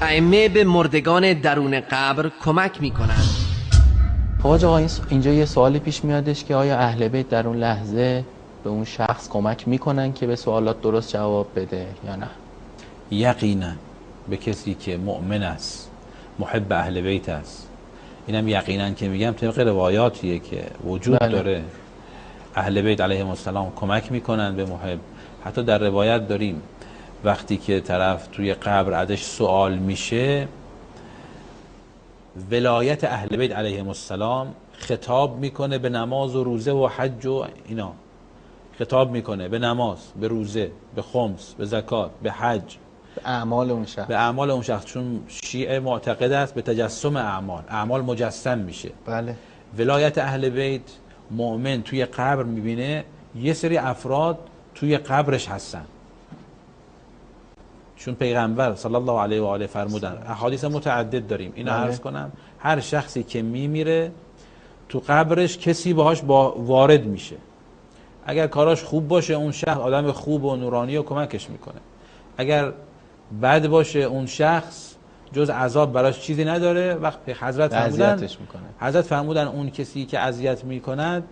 ائمه به مردگان درون قبر کمک میکنند. خب آقا اینجا یه سوالی پیش میادش که آیا اهل بیت در اون لحظه به اون شخص کمک میکنن که به سوالات درست جواب بده یا نه؟ یقینا به کسی که مؤمن است، محب اهل بیت است، اینم یقینا که میگم طبق روایاتیه که وجود داره، اهل بیت علیهم السلام کمک میکنن به محب. حتی در روایت داریم وقتی که طرف توی قبر ازش سوال میشه، ولایت اهل بیت علیهم السلام خطاب میکنه به نماز و روزه و حج و اینا، خطاب میکنه به نماز، به روزه، به خمس، به زکات، به حج، به اعمال اون شخص، به اعمال اون شخص، چون شیعه معتقد است به تجسم اعمال مجسم میشه. بله. ولایت اهل بیت مؤمن توی قبر میبینه یه سری افراد توی قبرش هستن، چون پیغمبر صلی الله علیه و آله فرمودن، احادیث متعدد داریم اینو عرض کنم، هر شخصی که میمیره تو قبرش کسی باهاش وارد میشه، اگر کاراش خوب باشه اون شخص آدم خوب و نورانی و کمکش میکنه، اگر بد باشه اون شخص جز عذاب براش چیزی نداره. وقت حضرت فرمودن اون کسی که اذیت میکند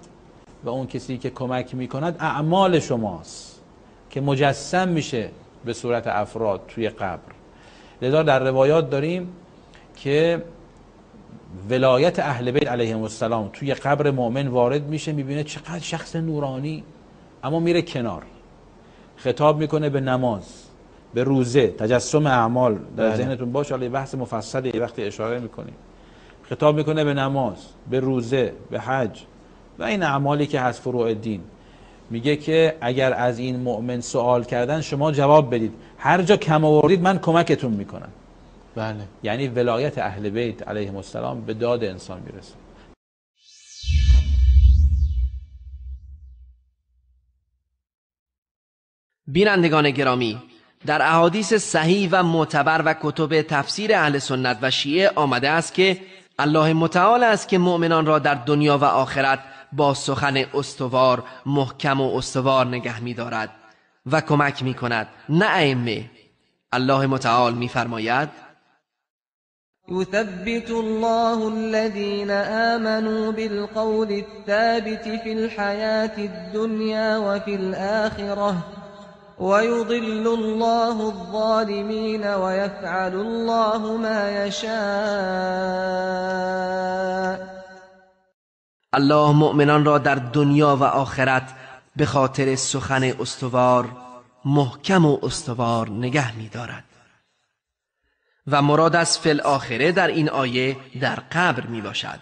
و اون کسی که کمک میکند اعمال شماست که مجسم میشه به صورت افراد توی قبر. لذا در روایات داریم که ولایت اهل بیت علیهم السلام توی قبر مؤمن وارد میشه، میبینه چقدر شخص نورانی، اما میره کنار، خطاب میکنه به نماز، به روزه، تجسم اعمال در ذهنتون باشه، حالا بحث مفصلی وقتی اشاره میکنیم، خطاب میکنه به نماز، به روزه، به حج و این اعمالی که هست فروع دین. میگه که اگر از این مؤمن سوال کردن شما جواب بدید، هر جا کم آوردید من کمکتون میکنم. بله. یعنی ولایت اهل بیت علیهم السلام به داد انسان میرسه. بینندگان گرامی، در احادیث صحیح و معتبر و کتب تفسیر اهل سنت و شیعه آمده است که الله متعال است که مؤمنان را در دنیا و آخرت با سخن استوار، محکم و استوار نگه می دارد و کمک می کند، نه ائمه. الله متعال می فرماید: يثبت الله الذين آمنوا بالقول الثابت في الحياة الدنيا وفي الآخرة ويضل الله الظالمين ويفعل الله ما يشاء. الله مؤمنان را در دنیا و آخرت به خاطر سخن استوار، محکم و استوار نگه می دارد. و مراد از فی الاخره در این آیه در قبر می باشد.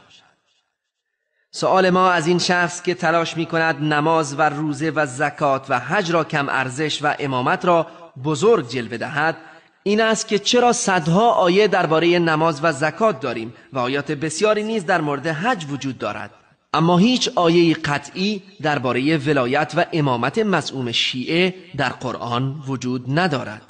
سؤال ما از این شخص که تلاش می کند نماز و روزه و زکات و حج را کم ارزش و امامت را بزرگ جلوه دهد این است که چرا صدها آیه درباره نماز و زکات داریم و آیات بسیاری نیز در مورد حج وجود دارد، اما هیچ آیه قطعی درباره ولایت و امامت مزعوم شیعه در قرآن وجود ندارد.